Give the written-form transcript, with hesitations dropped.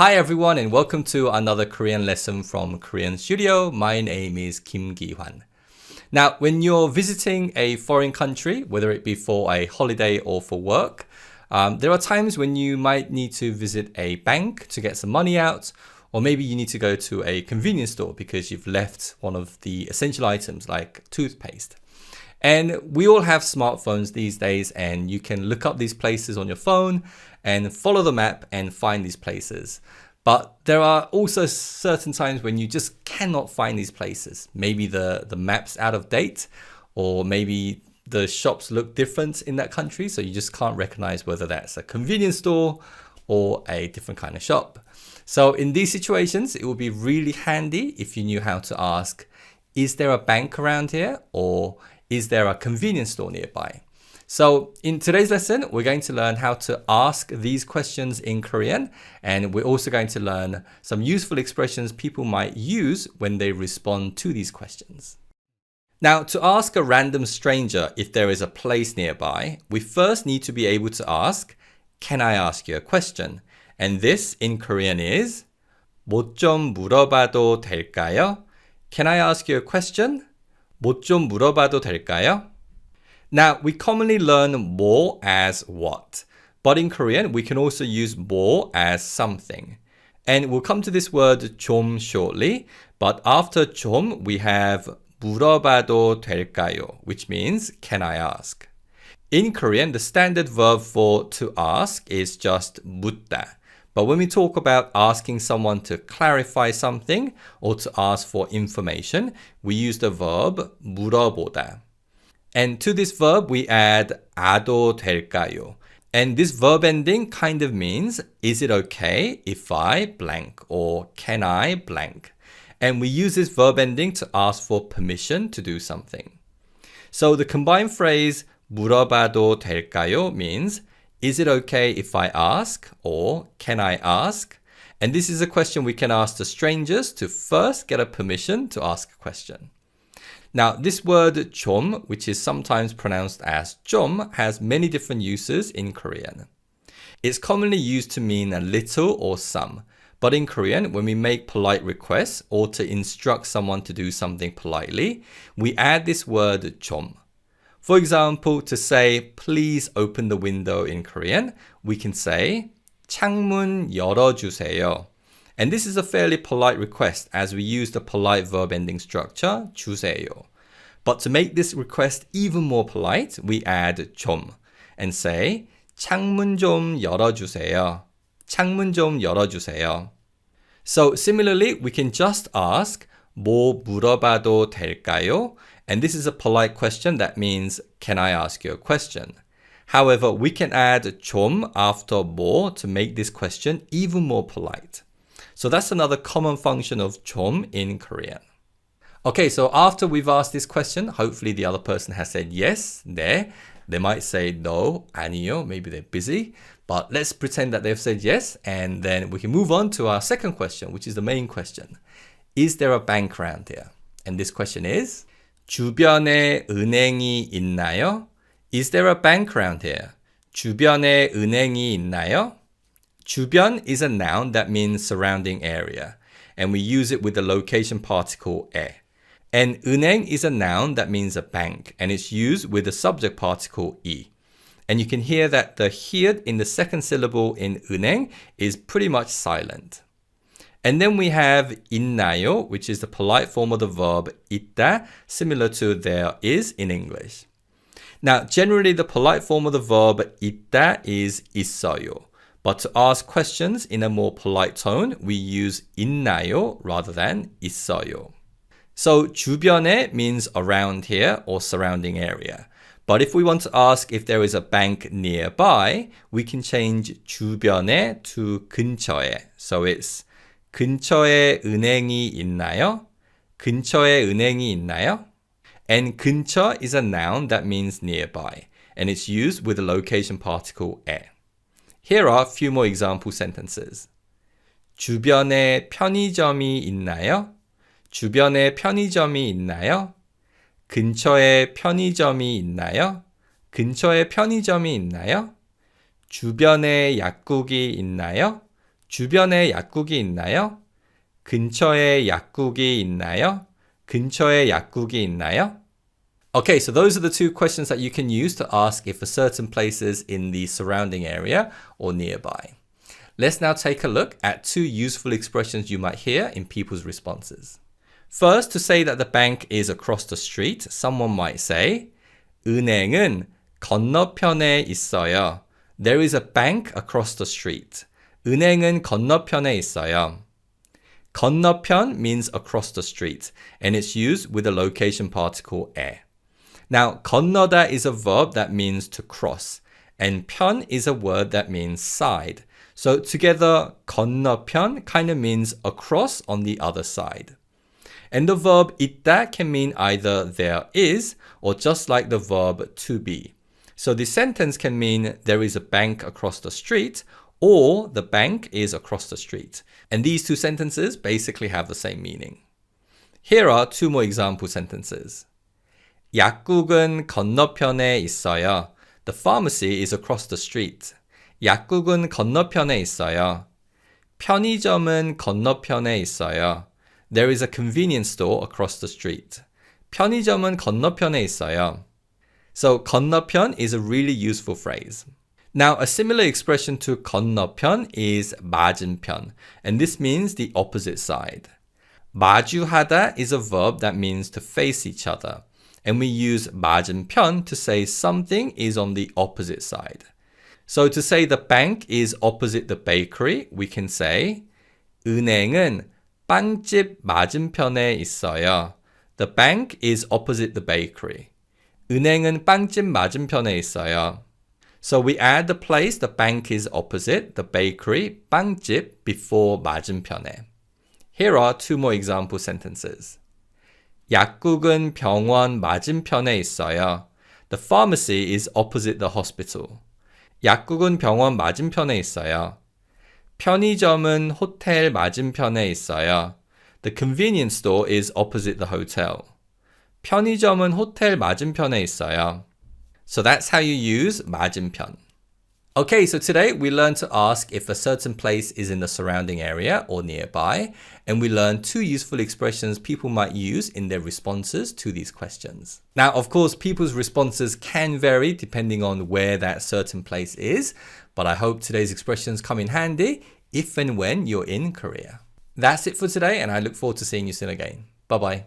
Hi everyone and welcome to another Korean lesson from Korean Studio. My name is Kim Gi-hwan. Now, when you're visiting a foreign country, whether it be for a holiday or for work, there are times when you might need to visit a bank to get some money out, or maybe you need to go to a convenience store because you've left one of the essential items like toothpaste. And we all have smartphones these days, and you can look up these places on your phone and follow the map and find these places. But there are also certain times when you just cannot find these places. Maybe the map's out of date, or maybe the shops look different in that country, so you just can't recognize whether that's a convenience store or a different kind of shop. So in these situations, it would be really handy if you knew how to ask, is there a bank around here? Or is there a convenience store nearby? So in today's lesson, we're going to learn how to ask these questions in Korean, and we're also going to learn some useful expressions people might use when they respond to these questions. Now, to ask a random stranger if there is a place nearby, we first need to be able to ask, can I ask you a question? And this in Korean is, 뭐 좀 물어봐도 될까요? Can I ask you a question? 뭐 좀 물어봐도 될까요? Now, we commonly learn 뭐 as what, but in Korean, we can also use 뭐 as something. And we'll come to this word 좀 shortly, but after 좀, we have 물어봐도 될까요, which means, can I ask? In Korean, the standard verb for to ask is just 묻다. But when we talk about asking someone to clarify something or to ask for information, we use the verb 물어보다. And to this verb, we add 아도 될까요? And this verb ending kind of means, is it okay if I blank, or can I blank? And we use this verb ending to ask for permission to do something. So the combined phrase 물어봐도 될까요 means, is it okay if I ask, or can I ask? And this is a question we can ask to strangers to first get a permission to ask a question. Now, this word 좀, which is sometimes pronounced as 좀, has many different uses in Korean. It's commonly used to mean a little or some. But in Korean, when we make polite requests or to instruct someone to do something politely, we add this word 좀. For example, to say, please open the window in Korean, we can say, 창문 열어주세요. And this is a fairly polite request as we use the polite verb ending structure, 주세요. But to make this request even more polite, we add 좀 and say, 창문 좀 열어주세요. 창문 좀 열어주세요. So similarly, we can just ask, 뭐 물어봐도 될까요? And this is a polite question that means, can I ask you a question? However, we can add 좀 after 뭐 to make this question even more polite. So that's another common function of 좀 in Korean. Okay, so after we've asked this question, hopefully the other person has said yes, 네. They might say no, 아니요, maybe they're busy. But let's pretend that they've said yes, and then we can move on to our second question, which is the main question. Is there a bank around here? And this question is, 주변에 은행이 있나요? Is there a bank around here? 주변에 은행이 있나요? 주변 is a noun that means surrounding area, and we use it with the location particle 에. And 은행 is a noun that means a bank, and it's used with the subject particle 이. And you can hear that the 히읗 in the second syllable in 은행 is pretty much silent. And then we have 있나요, which is the polite form of the verb 있다, similar to there is in English. Now, generally the polite form of the verb 있다 is 있어요. But to ask questions in a more polite tone, we use 있나요 rather than 있어요. So 주변에 means around here or surrounding area. But if we want to ask if there is a bank nearby, we can change 주변에 to 근처에. So it's 근처에 은행이 있나요? 근처에 은행이 있나요? And 근처 is a noun that means nearby, and it's used with the location particle 에. Here are a few more example sentences. 주변에 편의점이 있나요? 주변에 편의점이 있나요? 근처에 편의점이 있나요? 근처에 편의점이 있나요? 주변에 약국이 있나요? 주변에 약국이 있나요? 근처에 약국이 있나요? 근처에 약국이 있나요? Okay, so those are the two questions that you can use to ask if a certain place is in the surrounding area or nearby. Let's now take a look at two useful expressions you might hear in people's responses. First, to say that the bank is across the street, someone might say, 은행은 건너편에 있어요. There is a bank across the street. 은행은 건너편에 있어요. 건너편 means across the street, and it's used with the location particle 에. Now, 건너다 is a verb that means to cross, and 편 is a word that means side. So together, 건너편 kind of means across on the other side. And the verb 있다 can mean either there is, or just like the verb to be. So the sentence can mean there is a bank across the street, or the bank is across the street. And these two sentences basically have the same meaning. Here are two more example sentences. 약국은 건너편에 있어요. The pharmacy is across the street. 약국은 건너편에 있어요. 편의점은 건너편에 있어요. There is a convenience store across the street. 편의점은 건너편에 있어요. So 건너편 is a really useful phrase. Now, a similar expression to 건너편 is 맞은편, and this means the opposite side. 마주하다 is a verb that means to face each other. And we use 맞은편 to say something is on the opposite side. So to say the bank is opposite the bakery, we can say 은행은 빵집 맞은편에 있어요. The bank is opposite the bakery. 은행은 빵집 맞은편에 있어요. So we add the place the bank is opposite, the bakery, 빵집, before 맞은편에. Here are two more example sentences. 약국은 병원 맞은편에 있어요. The pharmacy is opposite the hospital. 약국은 병원 맞은편에 있어요. 편의점은 호텔 맞은편에 있어요. The convenience store is opposite the hotel. 편의점은 호텔 맞은편에 있어요. So that's how you use 맞은편. Okay, so today we learned to ask if a certain place is in the surrounding area or nearby, and we learned two useful expressions people might use in their responses to these questions. Now, of course, people's responses can vary depending on where that certain place is, but I hope today's expressions come in handy if and when you're in Korea. That's it for today, and I look forward to seeing you soon again. Bye-bye.